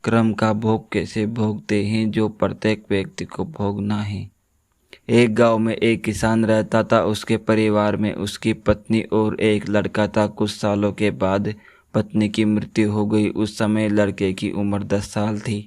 कर्म का भोग कैसे भोगते हैं जो प्रत्येक व्यक्ति को भोगना है। एक गांव में एक किसान रहता था। उसके परिवार में उसकी पत्नी और एक लड़का था। कुछ सालों के बाद पत्नी की मृत्यु हो गई। उस समय लड़के की उम्र 10 साल थी।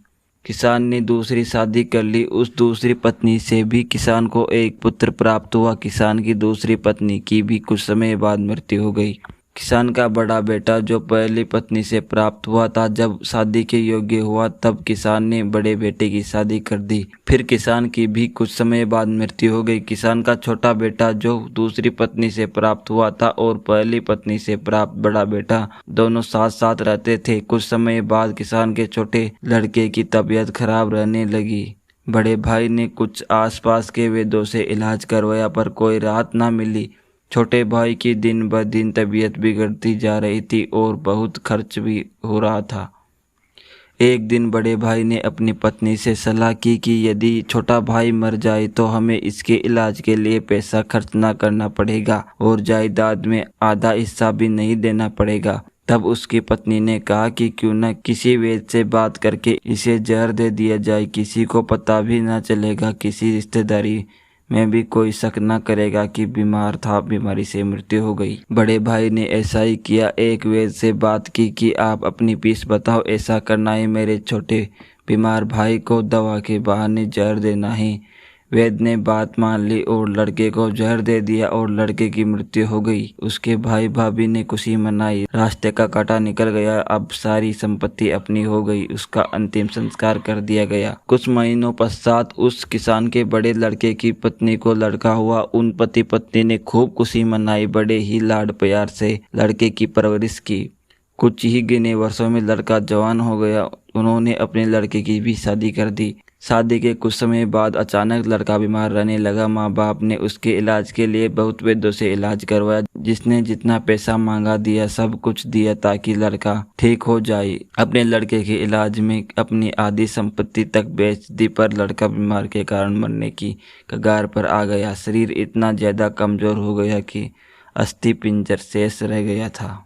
किसान ने दूसरी शादी कर ली। उस दूसरी पत्नी से भी किसान को एक पुत्र प्राप्त हुआ। किसान की दूसरी पत्नी की भी कुछ समय बाद मृत्यु हो गई। किसान का बड़ा बेटा जो पहली पत्नी से प्राप्त हुआ था, जब शादी के योग्य हुआ तब किसान ने बड़े बेटे की शादी कर दी। फिर किसान की भी कुछ समय बाद मृत्यु हो गई। किसान का छोटा बेटा जो दूसरी पत्नी से प्राप्त हुआ था और पहली पत्नी से प्राप्त बड़ा बेटा दोनों साथ साथ रहते थे। कुछ समय बाद किसान के छोटे लड़के की तबीयत खराब रहने लगी। बड़े भाई ने कुछ आसपास के वैद्यों से इलाज करवाया पर कोई राहत ना मिली। छोटे भाई की दिन ब दिन तबीयत बिगड़ती जा रही थी और बहुत खर्च भी हो रहा था। एक दिन बड़े भाई ने अपनी पत्नी से सलाह की कि यदि छोटा भाई मर जाए तो हमें इसके इलाज के लिए पैसा खर्च ना करना पड़ेगा और जायदाद में आधा हिस्सा भी नहीं देना पड़ेगा। तब उसकी पत्नी ने कहा कि क्यों न किसी वैद्य से बात करके इसे जहर दे दिया जाए। किसी को पता भी ना चलेगा, किसी रिश्तेदारी में भी कोई शक न करेगा कि बीमार था, बीमारी से मृत्यु हो गई। बड़े भाई ने ऐसा ही किया। एक वैद्य से बात की कि आप अपनी फीस बताओ, ऐसा करना है, मेरे छोटे बीमार भाई को दवा के बहाने जहर देना है। वैद्य ने बात मान ली और लड़के को जहर दे दिया और लड़के की मृत्यु हो गई। उसके भाई भाभी ने खुशी मनाई। रास्ते का कांटा निकल गया। अब सारी संपत्ति अपनी हो गई। उसका अंतिम संस्कार कर दिया गया। कुछ महीनों पश्चात उस किसान के बड़े लड़के की पत्नी को लड़का हुआ। उन पति पत्नी ने खूब खुशी मनाई। बड़े ही लाड प्यार से लड़के की परवरिश की। कुछ ही गिने वर्षों में लड़का जवान हो गया। उन्होंने अपने लड़के की भी शादी कर दी। शादी के कुछ समय बाद अचानक लड़का बीमार रहने लगा। माँ बाप ने उसके इलाज के लिए बहुत वैद्यों से इलाज करवाया। जिसने जितना पैसा मांगा दिया, सब कुछ दिया ताकि लड़का ठीक हो जाए। अपने लड़के के इलाज में अपनी आधी संपत्ति तक बेच दी, पर लड़का बीमार के कारण मरने की कगार पर आ गया। शरीर इतना ज्यादा कमजोर हो गया कि अस्थि पिंजर शेष रह गया था।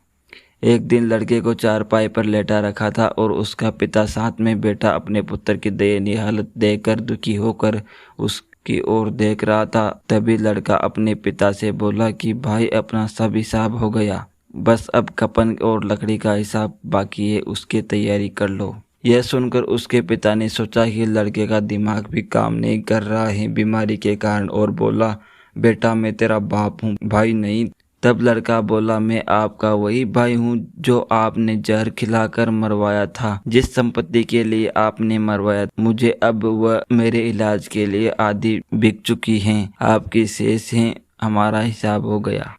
एक दिन लड़के को चारपाई पर लेटा रखा था और उसका पिता साथ में बैठा अपने पुत्र की दयनीय हालत देखकर दुखी होकर उसकी ओर देख रहा था। तभी लड़का अपने पिता से बोला कि भाई, अपना सब हिसाब हो गया, बस अब कफन और लकड़ी का हिसाब बाकी है, उसकी तैयारी कर लो। यह सुनकर उसके पिता ने सोचा कि लड़के का दिमाग भी काम नहीं कर रहा है बीमारी के कारण, और बोला, बेटा मैं तेरा बाप हूँ, भाई नहीं। तब लड़का बोला, मैं आपका वही भाई हूँ जो आपने जहर खिलाकर मरवाया था। जिस संपत्ति के लिए आपने मरवाया मुझे, अब वह मेरे इलाज के लिए आधी बिक चुकी हैं, आपकी शेष हैं, हमारा हिसाब हो गया।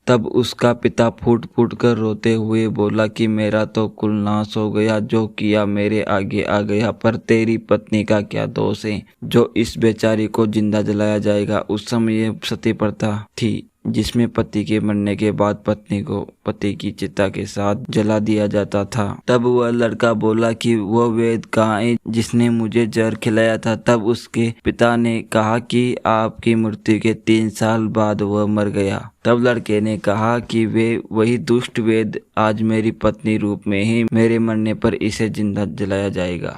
तब उसका पिता फूट फूट कर रोते हुए बोला कि मेरा तो कुल नाश हो गया, जो किया मेरे आगे आ गया, पर तेरी पत्नी का क्या दोष है जो इस बेचारी को जिंदा जलाया जाएगा। उस समय यह सती प्रथा थी जिसमें पति के मरने के बाद पत्नी को पति की चिता के साथ जला दिया जाता था। तब वह लड़का बोला कि वह वैद्य कहाँ है जिसने मुझे जहर खिलाया था। तब उसके पिता ने कहा कि आपकी मृत्यु के 3 साल बाद वह मर गया। तब लड़के ने कहा कि वे वही दुष्ट वैद्य आज मेरी पत्नी रूप में ही मेरे मरने पर इसे जिंदा जलाया जाएगा।